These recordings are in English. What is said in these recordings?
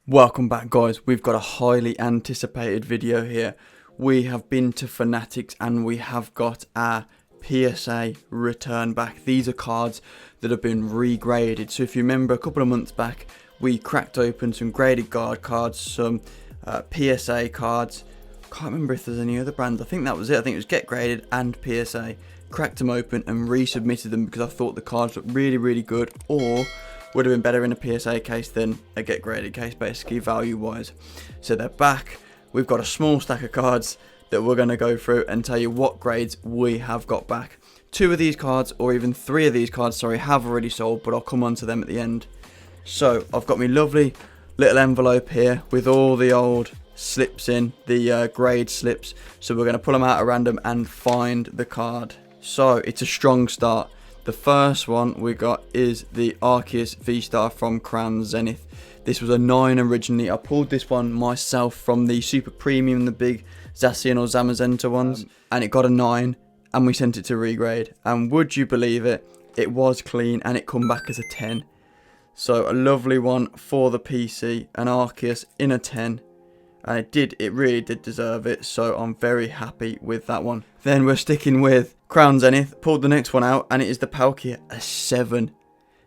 Welcome back, guys. We've got a highly anticipated video here. We have been to Fanatics and we have got our PSA return back. These are cards that have been regraded. So if you remember, a couple of months back we cracked open some graded guard cards, some PSA cards. Can't remember if there's any other brands. I think that was it. I think it was Get Graded and PSA. Cracked them open and resubmitted them because I thought the cards looked really good, or would have been better in a PSA case than a Get Graded case, basically value wise. So they're back. We've got a small stack of cards that we're going to go through and tell you what grades we have got back. 2 of these cards, or even 3 of these cards, sorry, have already sold, but I'll come on to them at the end. So I've got my lovely little envelope here with all the old slips in, the grade slips. So we're going to pull them out at random and find the card. So it's a strong start. The first one we got is the Arceus V-Star from Crown Zenith. This was a 9 originally. I pulled this one myself from the Super Premium, the big Zacian or Zamazenta ones, and it got a 9, and we sent it to regrade. And would you believe it, it was clean and it come back as a 10. So a lovely one for the PC, an Arceus in a 10. And it really did deserve it, so I'm very happy with that one. Then we're sticking with Crown Zenith, pulled the next one out, and it is the Palkia, a 7.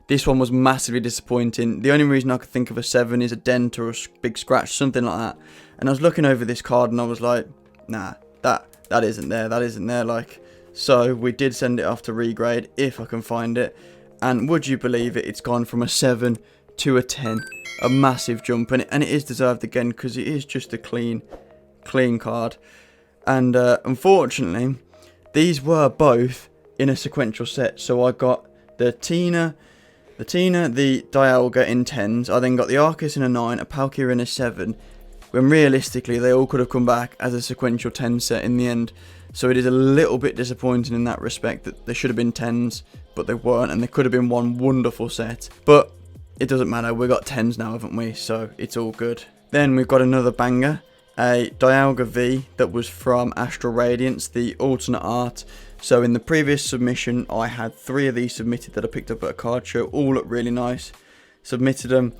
This one was massively disappointing. The only reason I could think of a 7 is a dent or a big scratch, something like that. And I was looking over this card and I was like, nah, that isn't there, like. So we did send it off to regrade, if I can find it. And would you believe it, it's gone from a 7 to a 10. A massive jump, and it is deserved again because it is just a clean card. And unfortunately, these were both in a sequential set. So I got the Tina, the Dialga in 10s. I then got the Arceus in a 9, a Palkia in a 7. When realistically, they all could have come back as a sequential 10 set in the end. So it is a little bit disappointing in that respect that they should have been 10s, but they weren't, and they could have been one wonderful set. But it doesn't matter, we've got 10s now, haven't we? So it's all good. Then we've got another banger, a Dialga V that was from Astral Radiance, the alternate art. So in the previous submission, I had 3 of these submitted that I picked up at a card show. All look really nice. Submitted them.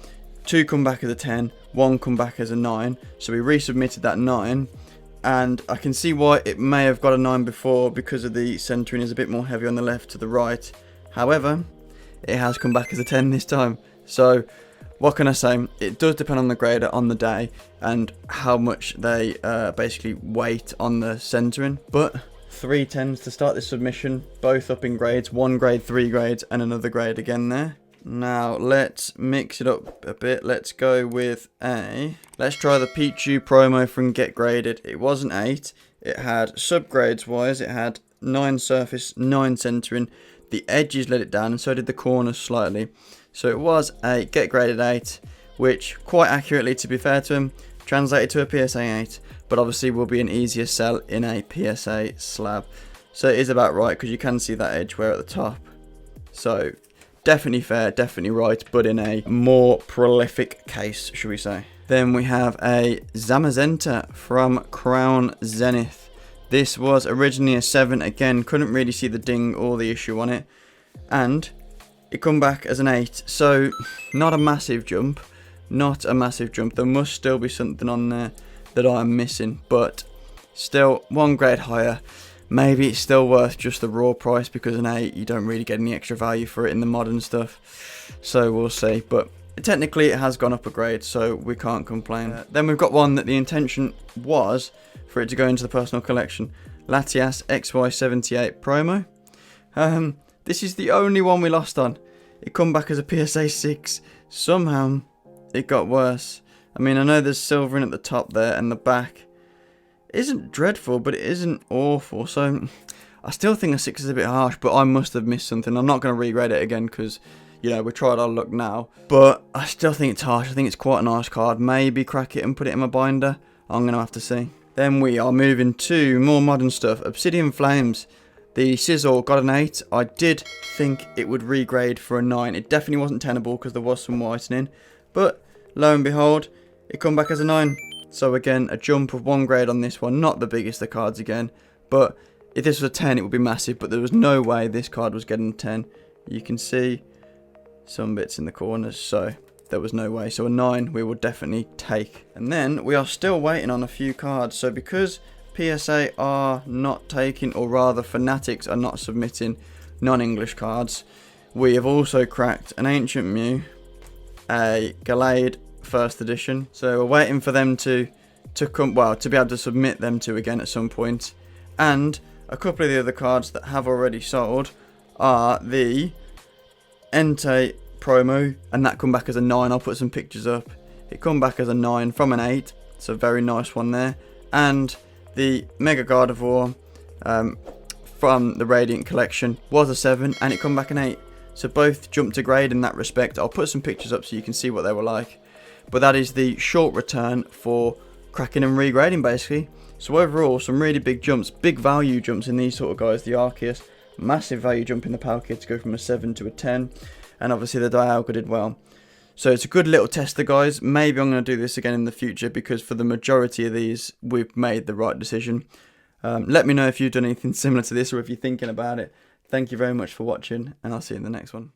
2 come back as a 10, 1 come back as a 9. So we resubmitted that 9. And I can see why it may have got a 9 before, because of the centering is a bit more heavy on the left to the right. However, it has come back as a 10 this time. So what can I say? It does depend on the grader on the day and how much they basically weight on the centering. But 3 10s to start this submission, both up in grades. 1 grade, 3 grades, and another grade again there. Now let's mix it up a bit. Let's go with let's try the Pichu promo from Get Graded. It was an 8. It had subgrades wise, it had 9 surface, 9 centering. The edges let it down, and so did the corners slightly. So it was a Get Graded 8, which quite accurately, to be fair to him, translated to a PSA 8, but obviously will be an easier sell in a PSA slab. So it is about right, because you can see that edge wear at the top. So definitely fair, definitely right, but in a more prolific case, should we say. Then we have a Zamazenta from Crown Zenith. This was originally a 7, again, couldn't really see the ding or the issue on it. And it come back as an 8, so not a massive jump. There must still be something on there that I'm missing, but still 1 grade higher. Maybe it's still worth just the raw price, because an 8, you don't really get any extra value for it in the modern stuff. So we'll see, but technically it has gone up a grade, so we can't complain. Then we've got one that the intention was for it to go into the personal collection. Latias XY78 promo. This is the only one we lost on. It come back as a PSA 6. Somehow it got worse. I mean, I know there's silver in at the top there, and the back isn't dreadful, but it isn't awful. So I still think a 6 is a bit harsh, but I must have missed something. I'm not going to regrade it again because, you know, we tried our luck now. But I still think it's harsh. I think it's quite a nice card. Maybe crack it and put it in my binder. I'm going to have to see. Then we are moving to more modern stuff. Obsidian Flames. The Sizzle got an 8. I did think it would regrade for a 9. It definitely wasn't tenable because there was some whitening. But lo and behold, it come back as a 9. So again, a jump of 1 grade on this one. Not the biggest of cards again. But if this was a 10, it would be massive. But there was no way this card was getting a 10. You can see some bits in the corners. So there was no way. So a 9 we will definitely take. And then we are still waiting on a few cards. So because PSA are not taking, or rather Fanatics are not submitting non-English cards, we have also cracked an Ancient Mew, a Gallade first edition. So we're waiting for them to come, well, to be able to submit them to again at some point. And a couple of the other cards that have already sold are the Entei promo, and that come back as a 9. I'll put some pictures up. It come back as a 9 from an 8. It's a very nice one there. And the Mega Gardevoir from the Radiant collection was a 7, and it come back an 8. So both jumped a grade in that respect. I'll put some pictures up so you can see what they were like. But that is the short return for cracking and regrading basically. So overall, some really big jumps, big value jumps in these sort of guys. The Arceus, massive value jump in the Palkia to go from a 7 to a 10. And obviously the Dialga did well. So it's a good little tester, guys. Maybe I'm going to do this again in the future, because for the majority of these, we've made the right decision. Let me know if you've done anything similar to this, or if you're thinking about it. Thank you very much for watching, and I'll see you in the next one.